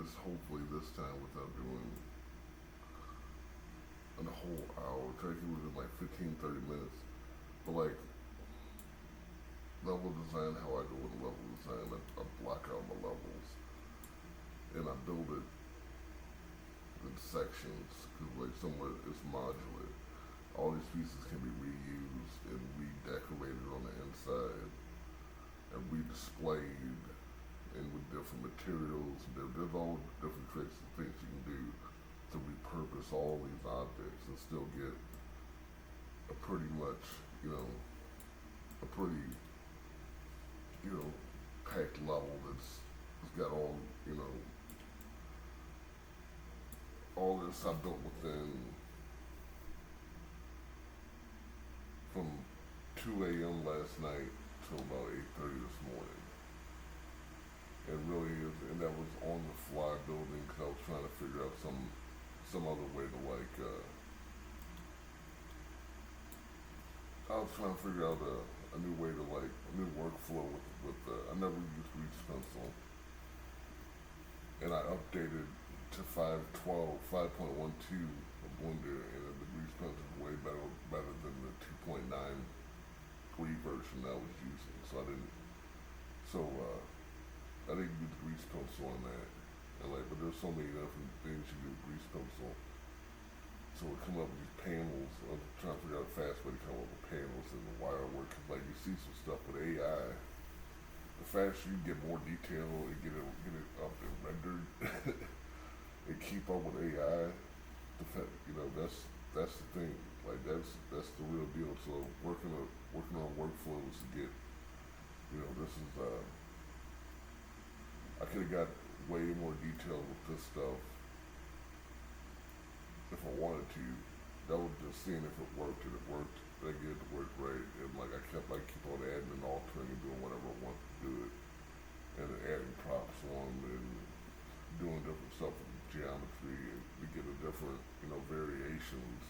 this hopefully this time without doing a whole hour. Try to keep it within like 15, 30 minutes. But like level design, how I go with level design, I block out my levels and I build it in sections because like somewhere it's modular. All these pieces can be reused and redecorated on the inside and redisplayed and with different materials. There's all different tricks and things you can do to repurpose all these objects and still get a pretty much, you know, a pretty, you know, packed level that's got all, you know, all this I built within from 2 a.m. last night till about 8:30 this morning. It really is, and that was on the fly building because I was trying to figure out some other way to like. I was trying to figure out a new way to like a new workflow with I never used Grease Pencil, and I updated to 5.12 of Blender, and the Grease Pencil is way better than the 2.93 version I was using. So I didn't use Grease Pencil on that, and like, but there's so many different things you do with Grease Pencil. So we come up with these panels. I'm trying to figure out a fast way to come up with panels and the wire work. Cause like you see some stuff with AI, the faster you get more detail and get it up and rendered and keep up with AI, you know that's the thing. Like that's the real deal. So working on workflows to get, you know, this is I could have got way more detail with this stuff if I wanted to. That was just seeing if it worked, and it worked. I get it to work right, and like I keep on adding and altering and doing whatever I want to do it, and then adding props on and doing different stuff with geometry and to get a different, you know, variations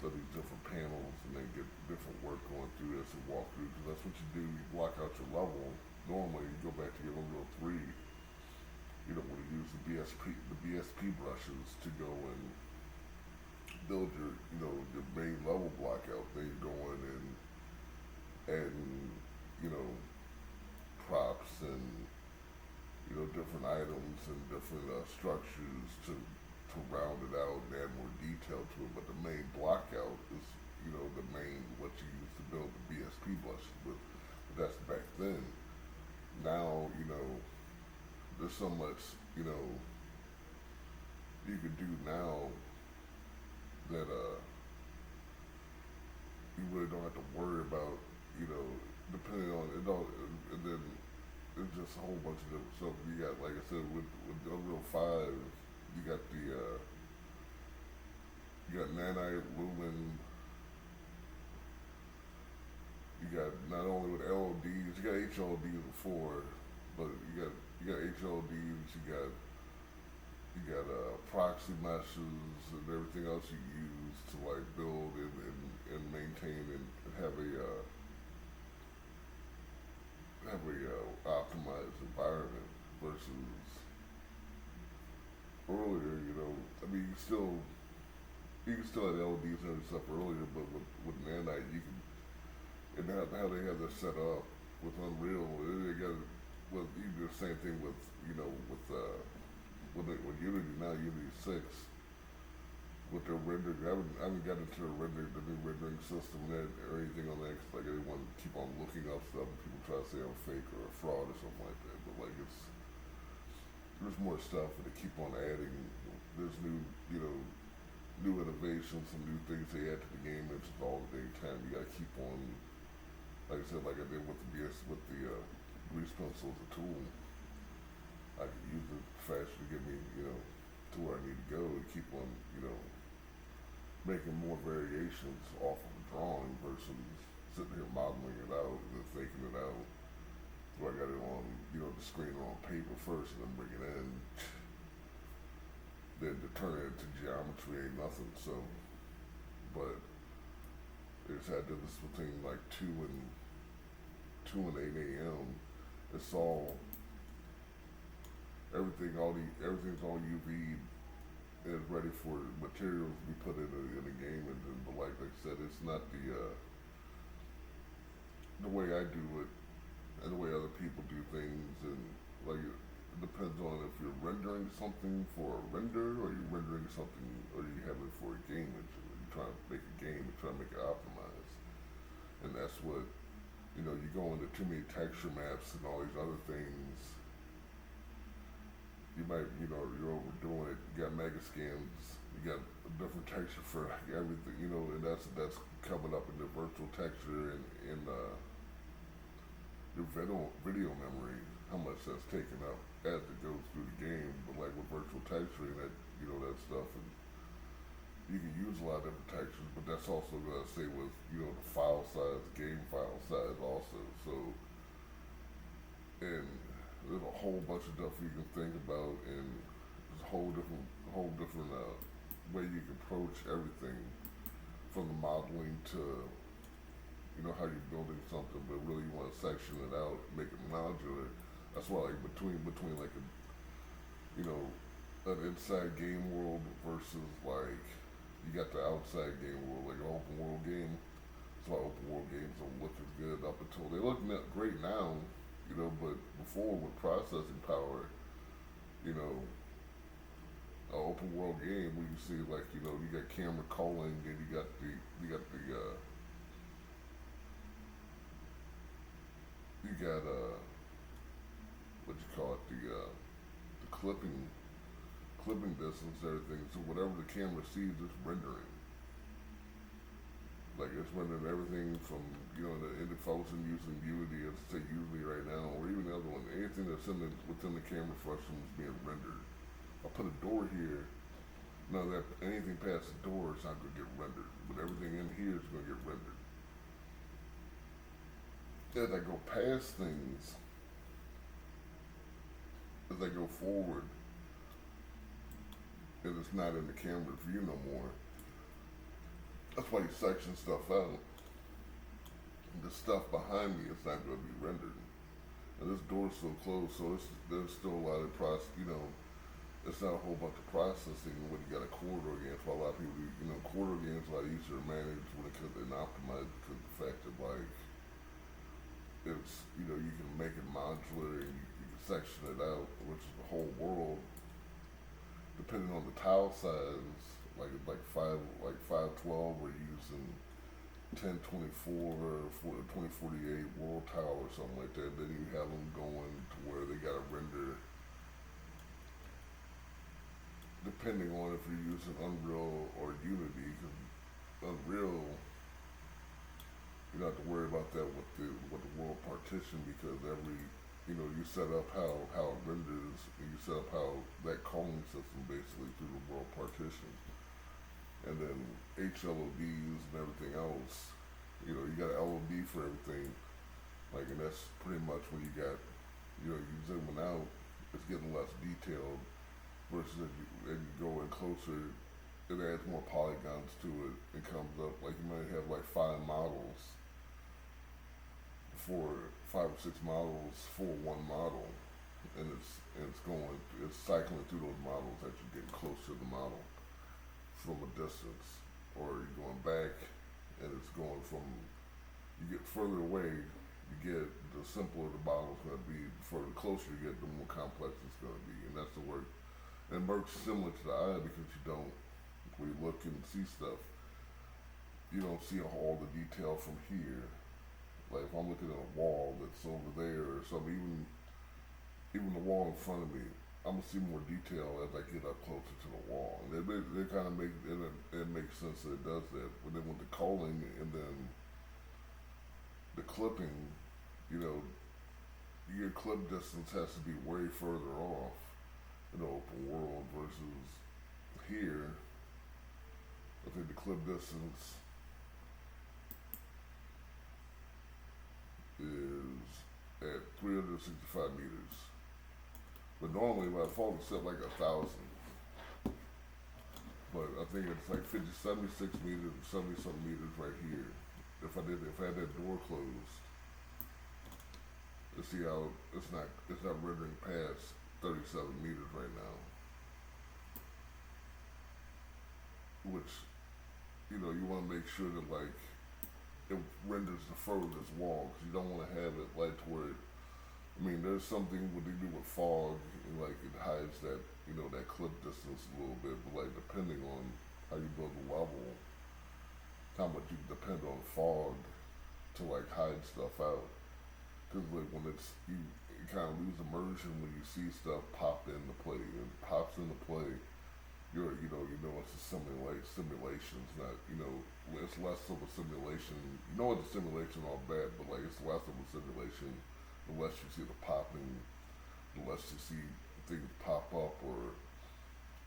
of these different panels, and then get different work going through this and walk through. Because that's what you do. You block out your level. Normally, you go back to your Unreal 3. You don't want to use the BSP brushes to go and build your, you know, your main level block out. Then you go in and adding, you know, props and, you know, different items and different structures to round it out and add more detail to it. But the main block out is, you know, the main what you use to build the BSP brushes with. But that's back then. Now, you know, there's so much, you know, you can do now that you really don't have to worry about, you know, depending on it all, and then it's just a whole bunch of different stuff. You got, like I said, with Unreal 5, you got you got Nanite, Lumen, you got not only with LODs, you got HLDs before, but you got HLDs, you got proxy meshes and everything else you use to like build and maintain and have a optimized environment versus earlier. You know, I mean, you can still have LEDs and stuff earlier, but with Nanite you can, and now they have this set up with Unreal. They got, well, you do the same thing with, you know, with Unity now, Unity 6, with their rendering. I haven't got into the new rendering system yet or anything on that, because like I didn't want to keep on looking up stuff and people try to say I'm fake or a fraud or something like that. But like there's more stuff and they keep on adding. There's new, you know, new innovations, some new things they add to the game. It's all the time. You gotta keep on, like I said, like I did with the Grease Pencil as a tool. I can use it faster to get me, you know, to where I need to go and keep on, you know, making more variations off of a drawing versus sitting here modeling it out and then faking it out. So I got it on, you know, the screen or on paper first and then bring it in. Then to turn it into geometry ain't nothing. So, but I did this between like 2 and 8 a.m. It's all everything's all UV and it's ready for materials to be put in the game, and then, but like I said, it's not the way I do it and the way other people do things, and like it depends on if you're rendering something for a render or you're rendering something or you have it for a game engine. You're trying to make a game, you're trying to make it optimized, and that's what you go into too many texture maps and all these other things. You might, you're overdoing it. You got mega scans. You got a different texture for like everything, and that's coming up in the virtual texture and in your video memory, how much that's taken up as it goes through the game. But like with virtual texturing, that stuff, and you can use a lot of different textures, but that's also gonna say with the file size, game file size also. So, and there's a whole bunch of stuff you can think about, and there's a whole different way you can approach everything, from the modeling to how you're building something, but really you want to section it out, make it modular. That's why like between like an inside game world versus like you got the outside game world, like an open world game. That's why open world games don't look as good up until they look great now, but before with processing power, an open world game where you see like you got camera calling and you got what you call it, the clipping distance and everything. So whatever the camera sees, it's rendering. Like it's rendering everything from the function using Unity, let's say Unity right now, or even the other one. Anything that's within the camera function is being rendered. I'll put a door here. Now that anything past the door is not going to get rendered, but everything in here is going to get rendered. As I go past things, as I go forward, and it's not in the camera view no more. That's why you section stuff out. The stuff behind me is not going to be rendered. And this door's so closed, so there's still a lot of it's not a whole bunch of processing when you got a corridor game. That's why a lot of people, corridor games are a lot easier to manage when it comes and optimize because of the fact that like it's you can make it modular and you can section it out, which is the whole world. Depending on the tile size, like 512, we're using 1024 or 2048 world tile or something like that. Then you have them going to where they got to render, depending on if you're using Unreal or Unity. Because Unreal, you don't have to worry about that with the world partition, because you set up how it renders, and you set up how that calling system basically through the world partition. And then HLODs and everything else, you got an LOD for everything. Like, and that's pretty much when you got, you zooming out, it's getting less detailed, versus as you go in closer, it adds more polygons to it. It comes up, like you might have like 5 or 6 models for one model, and it's cycling through those models as you're getting closer to the model from a distance, or you're going back, and it's going from, you get further away, you get, the simpler the model's going to be, the closer you get, the more complex it's going to be, and that's the work. And it works similar to the eye, because when you look and see stuff, you don't see all the detail from here. Like if I'm looking at a wall that's over there or something, even the wall in front of me, I'm gonna see more detail as I get up closer to the wall. And they kind of it makes sense that it does that. But then with the calling and then the clipping, your clip distance has to be way further off in the open world versus here. I think the clip distance is at 365 meters. But normally by default it's set like 1,000. But I think it's like 76 meters, 70 something meters right here. If I had that door closed, to see how it's not rendering past 37 meters right now, which, you know, you want to make sure that like it renders the furthest wall, because you don't want to have it like to where I mean, there's something what they do with fog, and like it hides that, you know, that clip distance a little bit, but like depending on how you build the level, how much you depend on fog to like hide stuff out. Cause like when it's, you kind of lose immersion when you see stuff pop into play, and it pops into play, it's a simulation. It's not, it's less of a simulation. You know it's a simulation all bad, but like it's less of a simulation the less you see the popping, the less you see things pop up or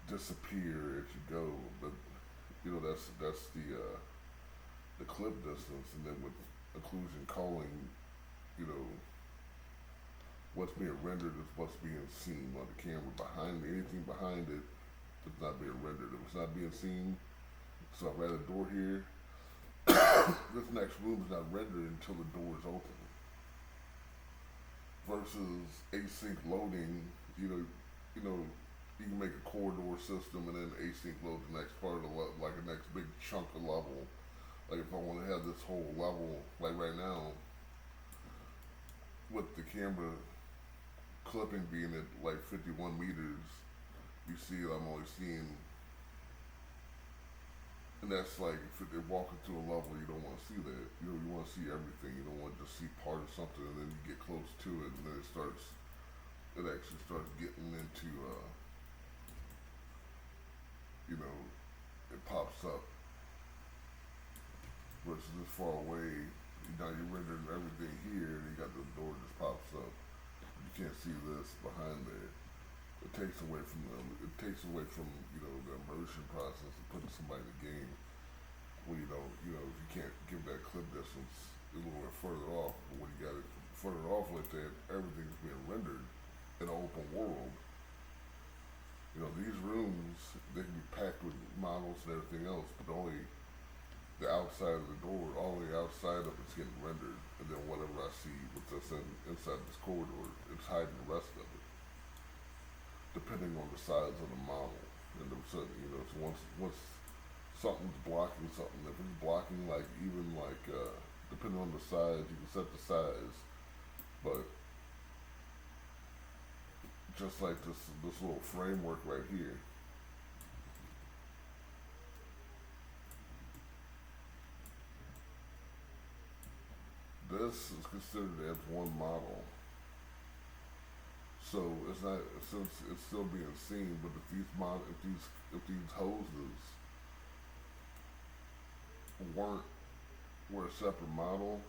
disappear as you go. But that's the clip distance, and then with occlusion culling, you know, what's being rendered is what's being seen on the camera. Behind anything behind it is not being rendered. If it's not being seen, so I've got a door here. This next room is not rendered until the door is open. Versus async loading, you can make a corridor system and then async load the next part of like a next big chunk of level. Like if I want to have this whole level, like right now, with the camera clipping being at like 51 meters, you see I'm only seeing, and that's like if they're walking to a level, you don't want to see that. You want to see everything. You don't want to just see part of something and then you get close to it and then it actually starts getting into, it pops up. Versus this far away, now you're rendering everything here and you got the door just pops up. You can't see this behind there. It takes away from the immersion process of putting somebody in the game. When if you can't give that clip distance a little bit further off, but when you got it further off like that, everything's being rendered in an open world. These rooms, they can be packed with models and everything else, but only the outside of the door, all the outside of it's getting rendered, and then whatever I see with this inside this corridor, it's hiding the rest of it, depending on the size of the model. And so once something's blocking something, if it's blocking depending on the size, you can set the size, but just like this little framework right here, this is considered as one model. So it's not, since it's still being seen, but if these hoses were a separate model,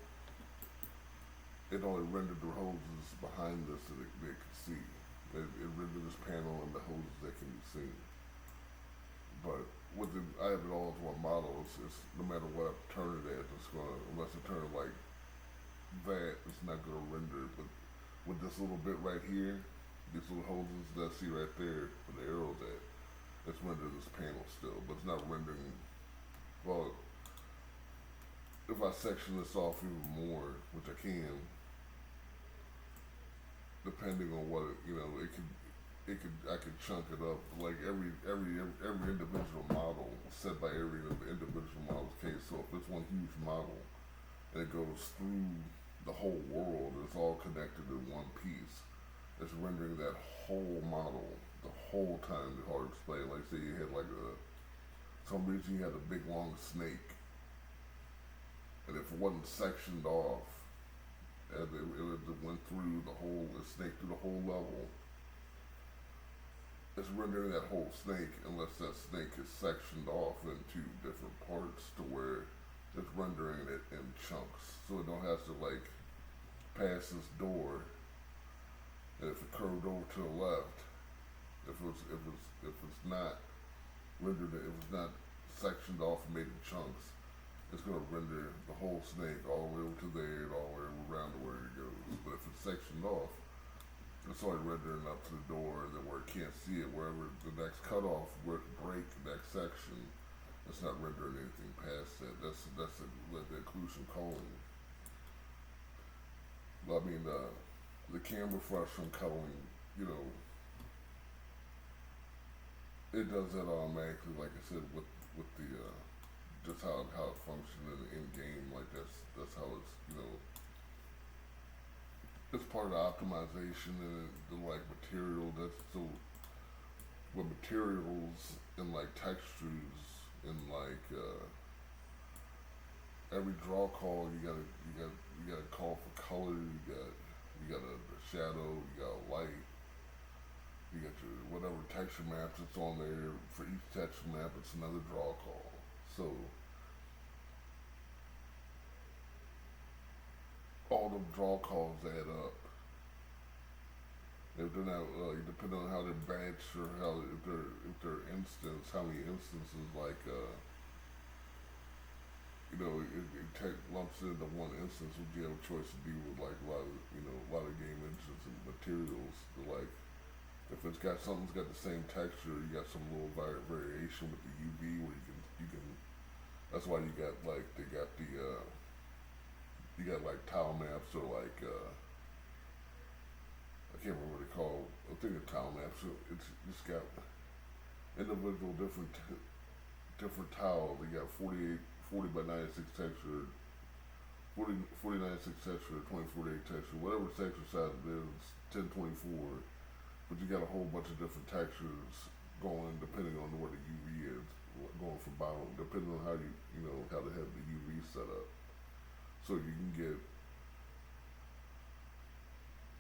it only rendered the hoses behind this so they could see. It rendered this panel and the hoses that can be seen. But I have it all as one model. It's no matter what I turn it at, unless I turn it like that, it's not gonna render. But with this little bit right here, these little hoses that I see right there where the arrow's at, it's rendering this panel still, but it's not rendering, well, if I section this off even more, which I can, depending on what I could chunk it up like every individual model set by every individual model's case. So if it's one huge model and it goes through the whole world, it's all connected in one piece. It's rendering that whole model the whole time. It's hard to explain. Like say you had some reason you had a big long snake, and if it wasn't sectioned off, and it went through the snake through the whole level, it's rendering that whole snake unless that snake is sectioned off into different parts to where it's rendering it in chunks. So it don't have to pass this door, and if it curved over to the left, if it's not rendered, if it's not sectioned off and made in chunks, it's going to render the whole snake all the way over to there and all the way around to where it goes. But if it's sectioned off, it's only rendering up to the door, and then where it can't see it, wherever the next cutoff, where it break the next section, it's not rendering anything past that. That's the occlusion culling. I mean, the camera fresh from culling, it does that automatically, like I said, with the just how it functions in game. Like that's how it's it's part of the optimization and the like material. That's so with materials and like textures and like every draw call you gotta call for color. You got a shadow. You got a light. You got your whatever texture maps that's on there. For each texture map, it's another draw call. So all the draw calls add up. If they're not depending on how they're batched or how if they're instance, how many instances like lumps into one instance, would you have a choice to deal with like a lot of game engines and materials. Like if it's got something's got the same texture, you got some little variation with the UV where you can. That's why you got like they got the you got like tile maps or like I can't remember what they call. I think of tile maps. So it's got individual different tiles. They got 40 by 96 texture, 40 96 texture, 24 8 texture, whatever texture size it is, 1024. But you got a whole bunch of different textures going depending on where the UV is going from bottom, depending on how how they have the UV set up. So you can get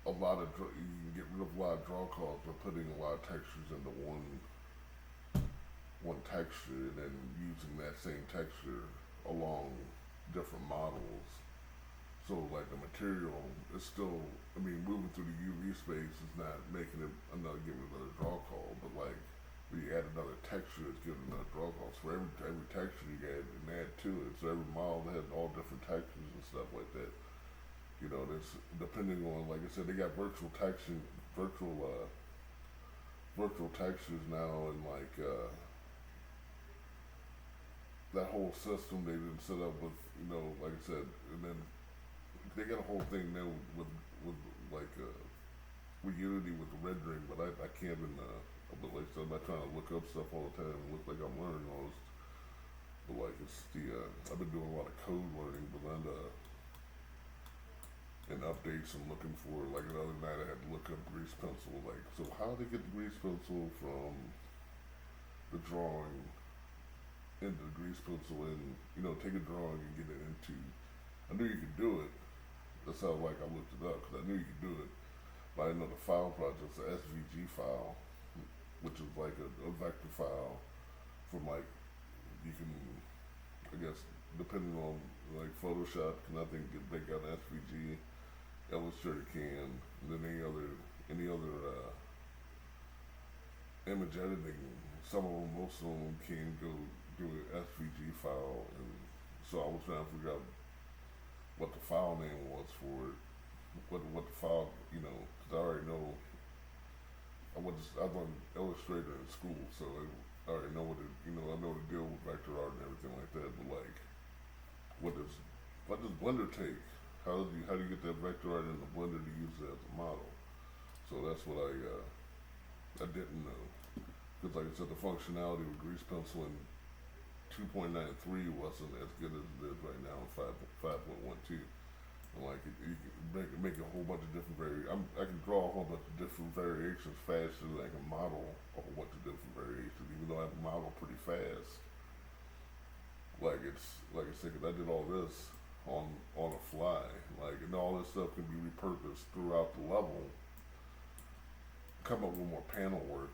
you can get rid of a lot of draw calls by putting a lot of textures into one texture and then using that same texture along different models. So like the material is still, moving through the UV space is not making it giving another draw call, but like when you add another texture, it's giving another draw call. So every texture you add to it. So every model has all different textures and stuff like that. That's depending on, like I said, they got virtual textures now, and like that whole system they didn't set up with, like I said, and then they got a whole thing now with like with Unity with the rendering, but I can't even. But like I said, I'm not trying to look up stuff all the time and look like I'm learning all this. But like it's I've been doing a lot of code learning, but then and updates I'm looking for. Like the other night I had to look up grease pencil. Like, so how do they get the grease pencil from the drawing into the grease pencil and take a drawing and get it into. I knew you could do it. That's how like I looked it up because I knew you could do it, but I didn't know the file project's a SVG file, which is like a vector file from like you can, I guess, depending on like Photoshop, can I think make out SVG, Illustrator can, and then any other image editing. Some of them, most of them can go do an SVG file, and so I was trying to figure out what the file name was for it, what the file, because I already know. I learned Illustrator in school, so I already know I know to deal with vector art and everything like that. But like, what does Blender take? How do you get that vector art in the Blender to use it as a model? So that's what I didn't know. Because like I said, the functionality with Grease Pencil in 2.93 wasn't as good as it is right now in 5.12. And like you can make a whole bunch of different I can draw a whole bunch of different variations faster than I can model a whole bunch of different variations, even though I can model pretty fast. Like it's like I said, 'cause I did all this on a fly, and all this stuff can be repurposed throughout the level. Come up with more panel work,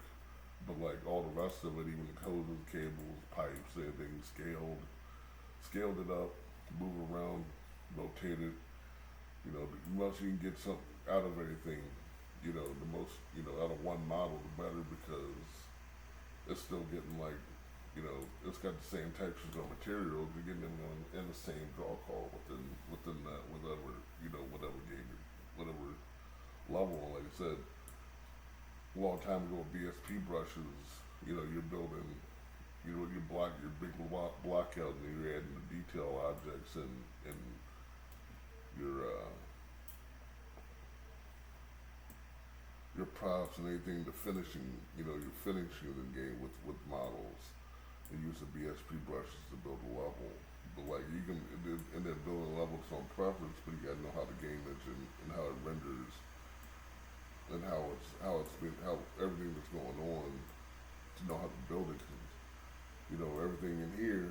but like all the rest of it, even the hoses, cables, pipes, everything scaled it up, move around, rotate it. The most you can get something out of anything, the most, out of one model, the better, because it's still getting like, it's got the same textures or materials. You're getting them in the same draw call within that, whatever game, whatever level. Like I said, a long time ago with BSP brushes, you're building, you block your big block out, and you're adding the detail objects and your your props and anything, the finishing, your finishing of the game with models. And use the BSP brushes to build a level. But like you can, and then building levels on preference, but you gotta know how the game is and how it renders and how everything that's going on to know how to build it. 'Cause, everything in here.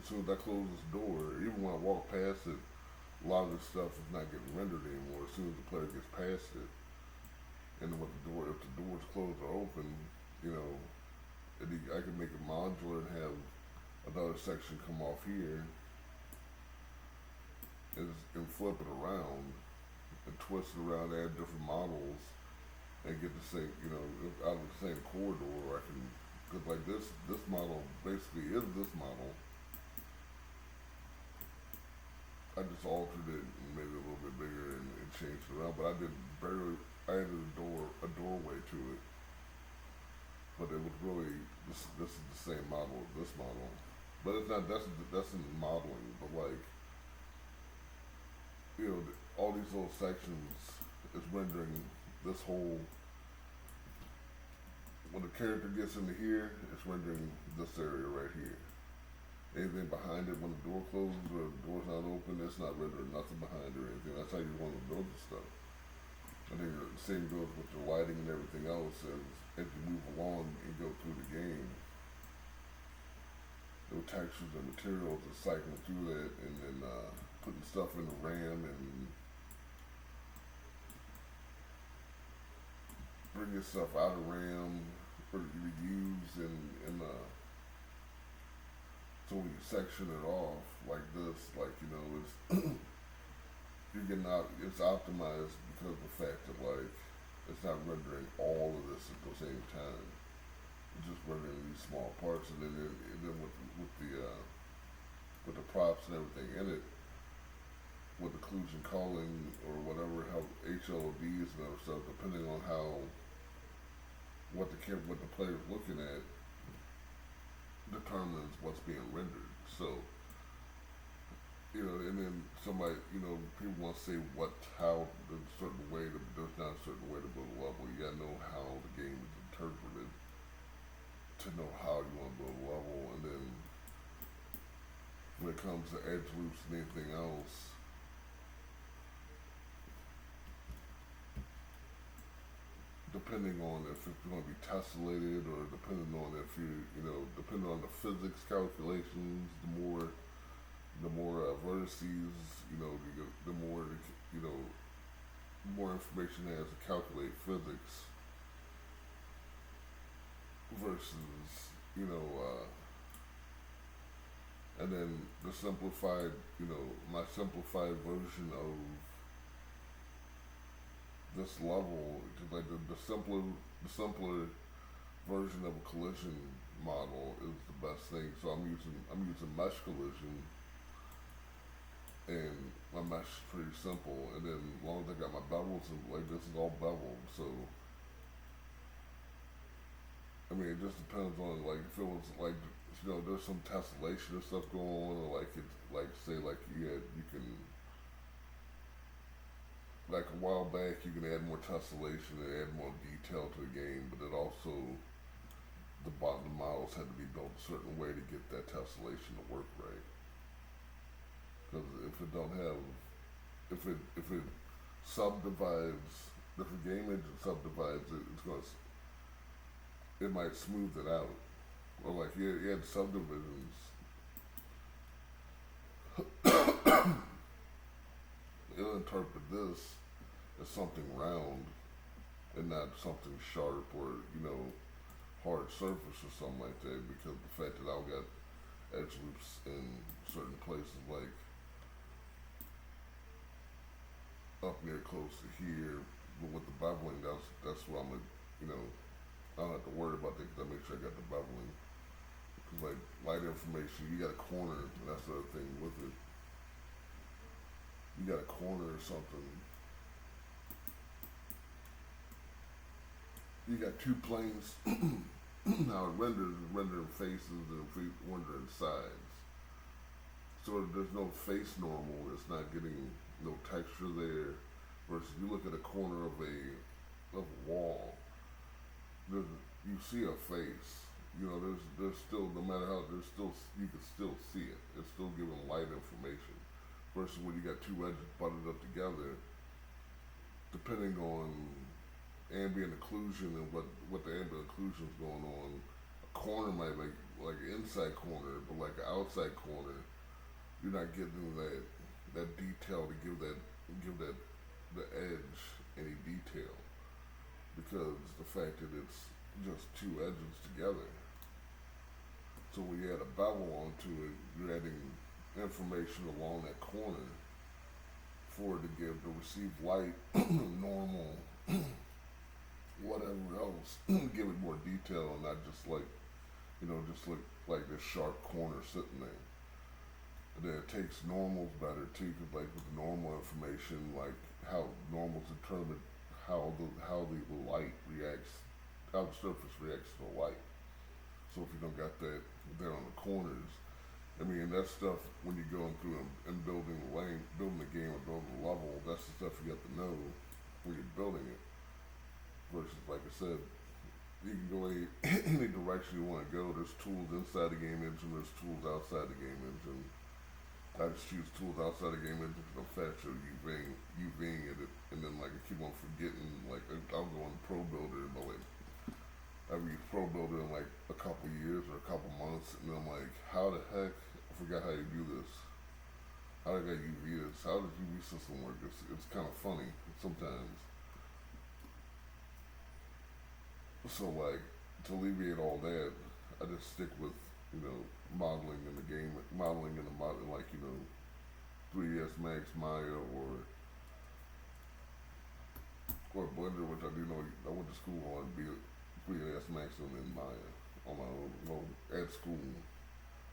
As soon as I close this door, even when I walk past it, a lot of this stuff is not getting rendered anymore. As soon as the player gets past it, and with the door, if the doors closed or open, you know, I can make it modular and have another section come off here and flip it around and twist it around, add different models, and get the same, out of the same corridor. I can, cause like this model basically is this model. I just altered it and made it a little bit bigger and changed it around, but I added a doorway to it. But it was really, this is the same model as this model. But it's not, that's in modeling, but like, all these little sections is rendering this whole, when the character gets into here, it's rendering this area right here. Anything behind it, when the door closes or the door's not open, it's not rendering nothing behind or anything. That's how you want to build this stuff. I think the same goes with the lighting and everything else as you move along and go through the game. The textures and materials are cycling through that and then putting stuff in the RAM and bringing stuff out of RAM for you to use in so when you section it off like this, like, it's you're getting out, it's optimized because of the fact that like it's not rendering all of this at the same time. It's just rendering these small parts, and then with the props and everything in it, with occlusion culling or whatever, how HLODs and other stuff, depending on what the player's looking at, determines what's being rendered. So, and then somebody, people want to say how there's a certain way there's not a certain way to build a level. You gotta know how the game is interpreted to know how you want to build a level, and then when it comes to edge loops and anything else, depending on if it's going to be tessellated or depending on if depending on the physics calculations, the more vertices, the more information it has to calculate physics versus, and then the simplified, my simplified version of this level, like the simpler version of a collision model is the best thing. So I'm using mesh collision, and my mesh is pretty simple. And then as long as I got my bevels, and like this is all beveled, so I mean it just depends on like if it was like there's some tessellation or stuff going on, or like it's like say like you can. Like a while back, you can add more tessellation and add more detail to the game, but it also, the models had to be built a certain way to get that tessellation to work right. Because if it subdivides, if a game engine subdivides it, it might smooth it out. Or like you had subdivisions. It'll interpret this as something round and not something sharp or hard surface or something like that, because the fact that I've got edge loops in certain places like up near close to here, but with the beveling, that's what I'm I don't have to worry about that because I make sure I got the beveling. Because like light information, you got a corner, and that's the other thing with it. You got a corner or something. You got two planes. Now it rendering faces and rendering sides. So there's no face normal. It's not getting no texture there. Versus you look at a corner of of a wall, there's, you see a face. You know, there's still, no matter how, there's still, you can still see it. It's still giving light information. Versus when you got two edges butted up together, depending on ambient occlusion and what the ambient occlusion is going on, a corner might like an inside corner, but like an outside corner, you're not getting that detail to give that the edge any detail, because the fact that it's just two edges together. So when you add a bevel onto it, you're adding information along that corner for it to give the received light, normal, whatever else, give it more detail and not just like, just look like this sharp corner sitting there. And then it takes normals better too, cause like with normal information, like how normals determine how the light reacts, how the surface reacts to the light. So if you don't got that there on the corners, I mean, that stuff when you're going through and building the game or building the level, that's the stuff you have to know when you're building it. Versus, like I said, you can go any direction you want to go. There's tools inside the game engine, there's tools outside the game engine. I just choose tools outside the game engine because I'm faster UVing it, and then like I keep on forgetting, like I'll go on Pro Builder, but like I've used Pro Builder in like a couple years or a couple months, and then I'm like, how the heck, I forgot how you do this. How did I UV this? How does UV system work? It's kind of funny sometimes. So like, to alleviate all that, I just stick with, modeling in the game, modeling in the model, like, 3ds Max, Maya, or Blender, which I do know, I went to school on 3ds Max and then Maya on my own, at school.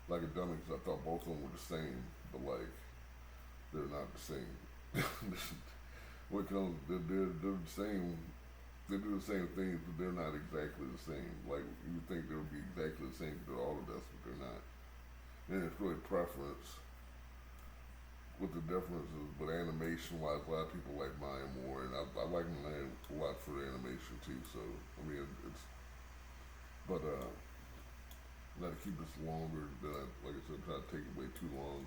Like a dummy, because I thought both of them were the same, but like, they're not the same. They're the same. They do the same things, but they're not exactly the same. Like, you would think they would be exactly the same because they're Autodesk, but they're not. And it's really preference with the differences, but animation-wise, a lot of people like Maya more, and I like Maya a lot for the animation too, so, I mean, but, not to keep this longer than like I said, try to take it way too long,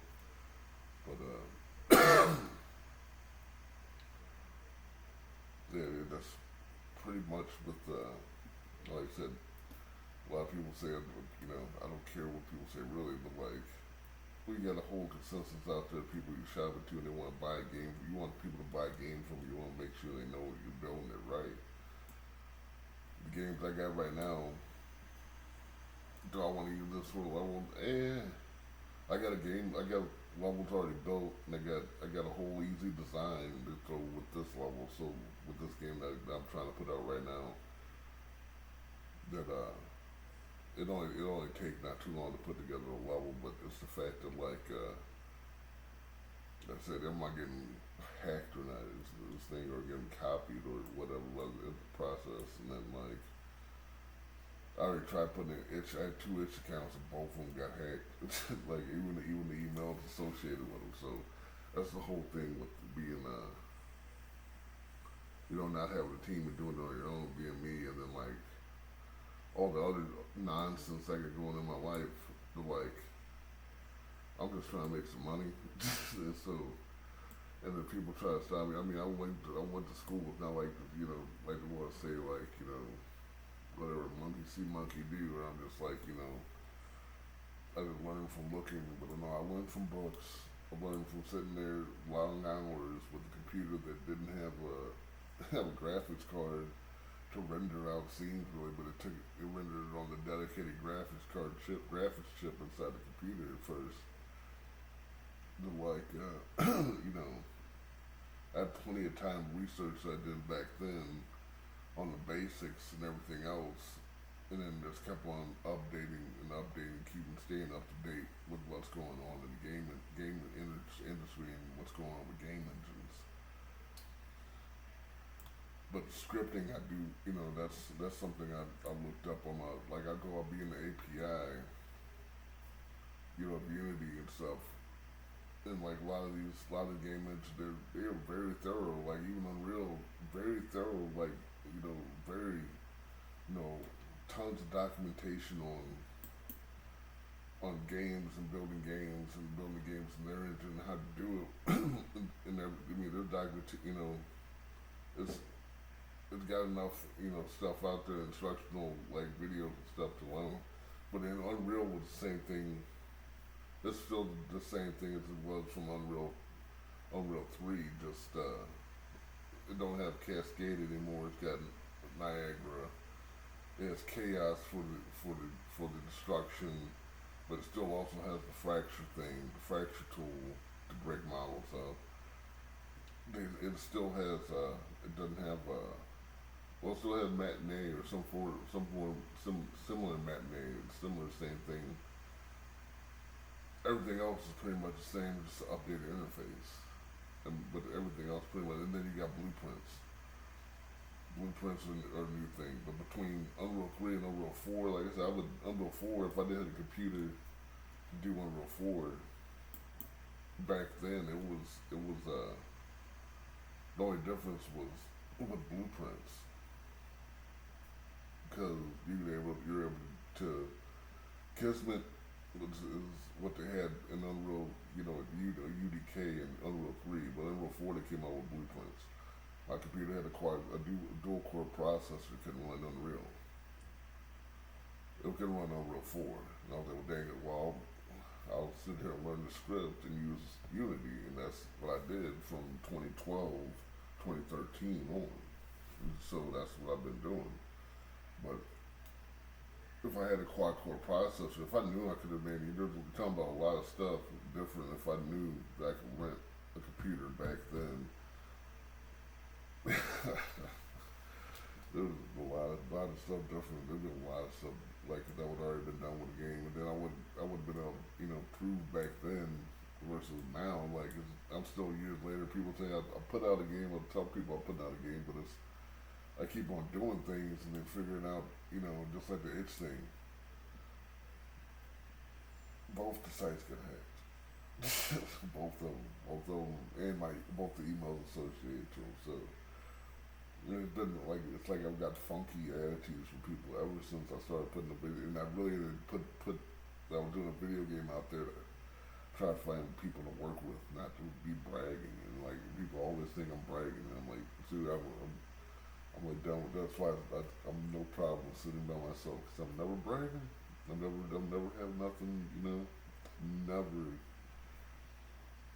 but, yeah, that's pretty much with, like I said, a lot of people say, I don't care what people say really, but like, we got a whole consensus out there, people you shop it to and they want to buy a game, you want people to buy a game from you, want to make sure they know you're building it right. The games I got right now, do I want to use this sort of level? I got levels already built, and I got a whole easy design to go with this level. So with this game that I'm trying to put out right now, that it only take not too long to put together a level, but it's the fact that like I said, am I getting hacked or not? Is this thing or getting copied or whatever? It's the process, and then like. I already tried putting I had 2 itch accounts and both of them got hacked. Like even the emails associated with them. So that's the whole thing with being not having a team and doing it on your own, being me, and then like all the other nonsense I got going in my life. But like I'm just trying to make some money, and then people try to stop me. I mean, I went to school. It's not like like they want to say like whatever monkey see monkey do, and I'm just like, I just learned from looking, but no, I learned from books. I learned from sitting there long hours with a computer that didn't have a graphics card to render out scenes really, but it rendered it on the dedicated graphics chip inside the computer at first. The like, I had plenty of time to research I did back then on the basics and everything else, and then just kept on updating, staying up to date with what's going on in the game industry and what's going on with game engines. But scripting, I do, that's something I looked up on I go, I'll be in the API, of Unity and stuff. And like a lot of the game engines, they're very thorough, like even Unreal, very thorough, like very, tons of documentation on games and building games in their engine, how to do it, and their document, it's it's got enough, stuff out there, instructional like videos and stuff to learn. But then Unreal was the same thing. It's still the same thing as it was from Unreal 3. Just it don't have Cascade anymore. It's got Niagara. It has chaos for the destruction, but it still also has the fracture thing, the fracture tool to break models up. It still has it doesn't have well, it still has matinee or some similar matinee, similar same thing. Everything else is pretty much the same, just an updated interface. But everything else pretty much, and then you got blueprints. Blueprints are a new thing, but between Unreal 3 and Unreal 4, like I said, Unreal 4, if I did have a computer to do Unreal 4, back then it was the only difference was with blueprints, because you're able to Kismet is what they had in Unreal, UDK and Unreal 3, but Unreal 4 they came out with blueprints. My computer had a dual core processor that couldn't run Unreal. It couldn't run Unreal 4. And I was like, well, dang it, well, I'll sit here and learn the script and use Unity, and that's what I did from 2012, 2013 on. And so that's what I've been doing. But if I had a quad core processor, if I knew I could have made, we're talking about a lot of stuff different. If I knew that I could rent a computer back then, there was a lot of stuff different. There's been a lot of stuff like that would already been done with the game, and then I would have been able, prove back then versus now. Like I'm still years later. People say I put out a game. I tell people I put out a game, but I keep on doing things and then figuring out, just like the itch thing. Both the sites get hacked. both of them, and both the emails associated to them. So. It's been it's like I've got funky attitudes from people ever since I started putting the video, and I really didn't I was doing a video game out there to try to find people to work with, not to be bragging, and like people always think I'm bragging, and I'm like, dude, I'm like done with that. That's why I'm no problem sitting by myself, because I'm never bragging, I'm never have nothing, never.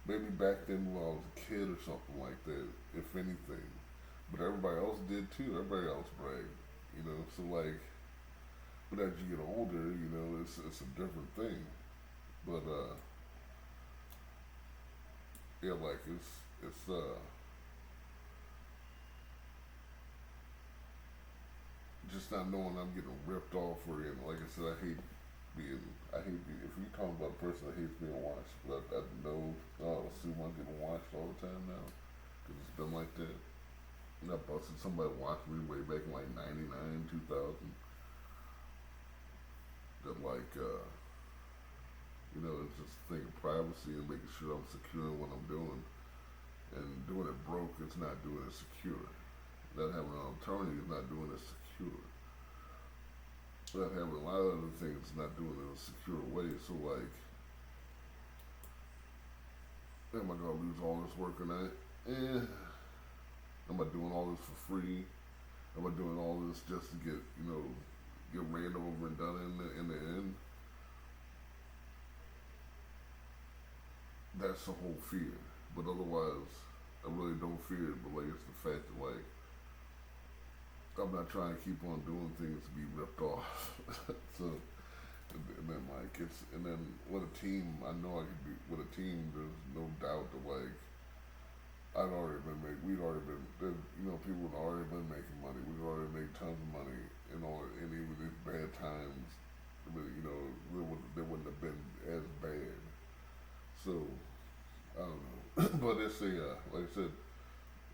Maybe back then when I was a kid or something like that, if anything. But everybody else did too. Everybody else bragged, So like, but as you get older, it's a different thing. But yeah, like it's just not knowing I'm getting ripped off or like I said, I hate being. If you talking about a person that hates being watched, but I know, I assume I'm getting watched all the time now, because it's been like that. I busted somebody watched me way back in like 99, 2000. That it's just a thing of privacy and making sure I'm secure in what I'm doing. And doing it broke, it's not doing it secure. Not having an alternative is not doing it secure. Not having a lot of other things, not doing it in a secure way. So like, am I gonna lose all this work on that? Am I doing all this for free? Am I doing all this just to get ran over and done in the end? That's the whole fear. But otherwise, I really don't fear it. But like, it's the fact that like, I'm not trying to keep on doing things to be ripped off. So, and then like and then with a team, I know I could be with a team. There's no doubt that like. We'd already been, people had already been making money. We'd already made tons of money, and even in bad times, they wouldn't have been as bad. So, I don't know. But it's like I said,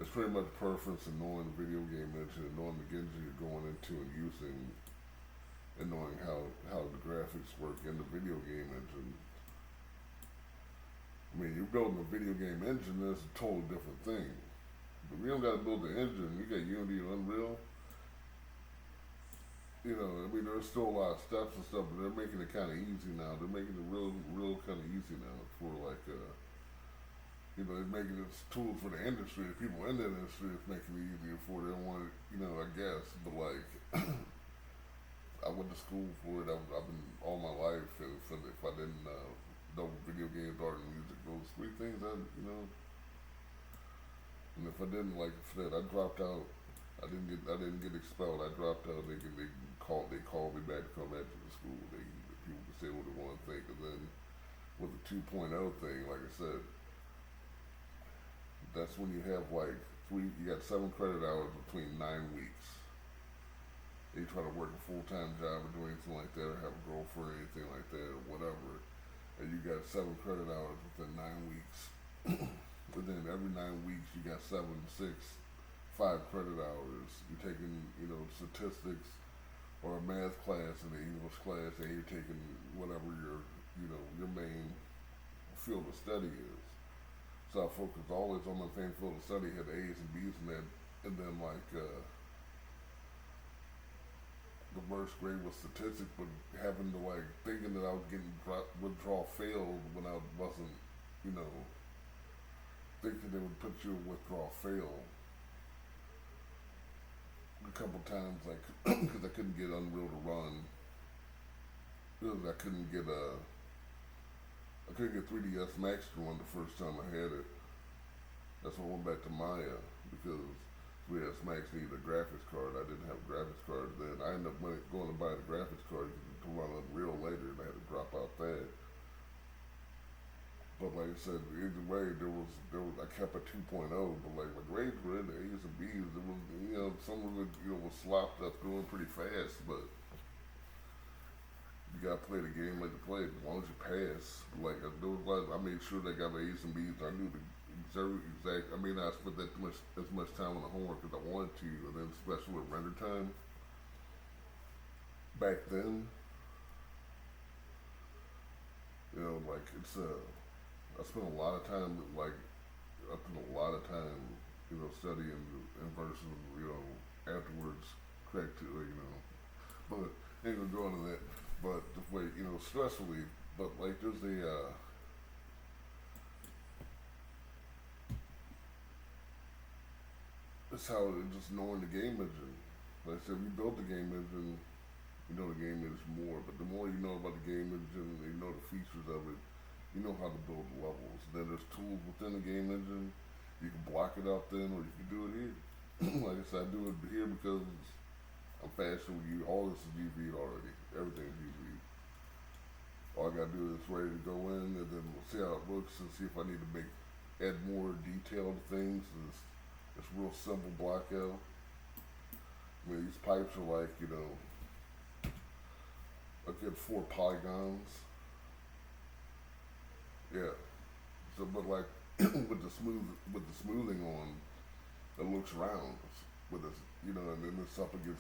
it's pretty much preference in knowing the video game engine and knowing the engine you're going into and using, and knowing how the graphics work in the video game engine. I mean, you're building a video game engine, that's a totally different thing. But we don't got to build the engine. You got Unity and Unreal. you know, I mean, there's still a lot of steps and stuff, but they're making it kind of easy now. They're making it real kind of easy now for like, you know, they're making it tools for the industry. The people in the industry is making it easier for them. Want it, you know, I guess, but like, I went to school for it. I've been all my life, and so if I didn't know video games, art, and music, those three things, I, you know, and if I didn't, like I said, I dropped out. I didn't get expelled. I dropped out. They called me back to come back to the school. People could say what they want to think, and then with the 2.0 thing, like I said, that's when you have like you got 7 credit hours between 9 weeks. You try to work a full time job or do anything like that, or have a girlfriend or anything like that, or whatever, and you got 7 credit hours within 9 weeks. But then every 9 weeks you got 7, 6, 5 credit hours. You're taking, you know, statistics or a math class and an English class, and you're taking whatever your main field of study is. So I focused always on my main field of study, had A's and B's in that, and then like the worst grade was statistics, but having to like thinking that I was getting withdraw failed when I wasn't, you know, thinking they would put you in withdraw fail a couple times, like because I couldn't get Unreal to run, because I couldn't get 3ds Max to run the first time I had it. That's why I went back to Maya, because 3ds Max needed a graphics card. I didn't have a graphics card then. I ended up going to buy the graphics card to run Unreal later, and I had to drop out that. But like I said, either way, there was I kept a 2.0, but like my grades were in the A's and B's. It was, you know, some of it, you know, was slopped up going pretty fast, but you gotta play the game like you play it, as long as you pass. Like there was I made sure they got my A's and B's. I knew the exact. I may not spend as much time on the homework as I wanted to, and then especially with render time. Back then, you know, like I spent a lot of time, like I spent a lot of time, you know, studying and versus, you know, afterwards correct to, you know, but ain't gonna go into that. But the way, you know, stress relief. But like there's it's how just knowing the game engine. Like I said, we built the game engine, you know the game engine more. But the more you know about the game engine, you know the features of it, you know how to build the levels. Then there's tools within the game engine. You can block it out then, or you can do it here. Like I said, I do it here because I'm faster with you. All this is UV already. Everything's UV. All I gotta do is ready to go in, and then we'll see how it looks and see if I need to add more detailed things. It's real simple block out. I mean, these pipes are like, you know, a good 4 polygons. Yeah. So, but like with the smoothing on, it looks round with this, you know, and then it's up in the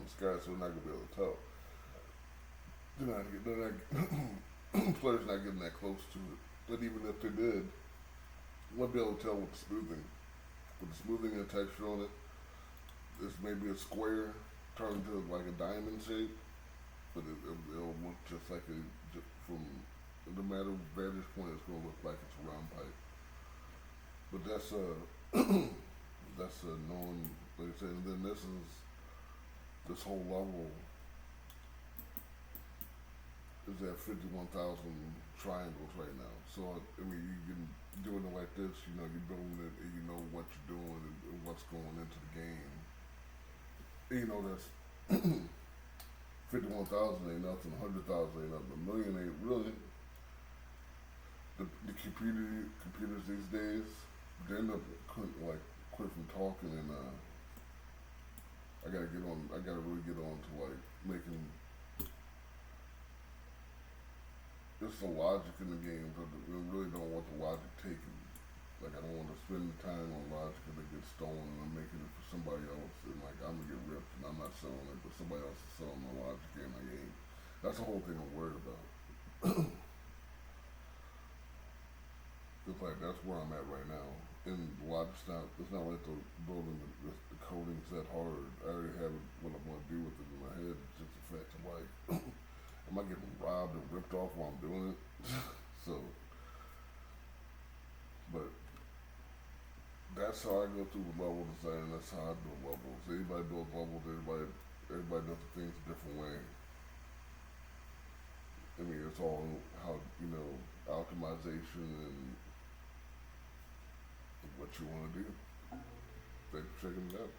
sky, so they're not gonna be able to tell. Players not getting that close to it. But even if they did, you won't be able to tell with the smoothing. With the smoothing and the texture on it, this may be a square turned into like a diamond shape, but it'll look just like from no matter vantage point, it's gonna look like it's a round pipe. But that's that's a known, like I said. And then this whole level is at 51,000 triangles right now. So I mean, you can doing it like this. You know, you're building it, and you know what you're doing and what's going into the game. And you know that's 51,000 ain't nothing. 100,000 ain't nothing. A million ain't really. The computers these days, they end up quit from talking, and I gotta really get on to like making. It's the logic in the game, but I really don't want the logic taken. Like I don't want to spend the time on logic and it gets stolen, and I'm making it for somebody else, and like I'm gonna get ripped, and I'm not selling it, but somebody else is selling my logic in my game. That's the whole thing I'm worried about. It's like that's where I'm at right now. And it's not like the building the coding's that hard. I already have what I want to do with it, and like, am I getting robbed and ripped off while I'm doing it? So, but that's how I go through with level design. That's how I build levels. Everybody builds levels. Everybody does things a different way. I mean, it's all how optimization and what you want to do. Thanks for checking it out.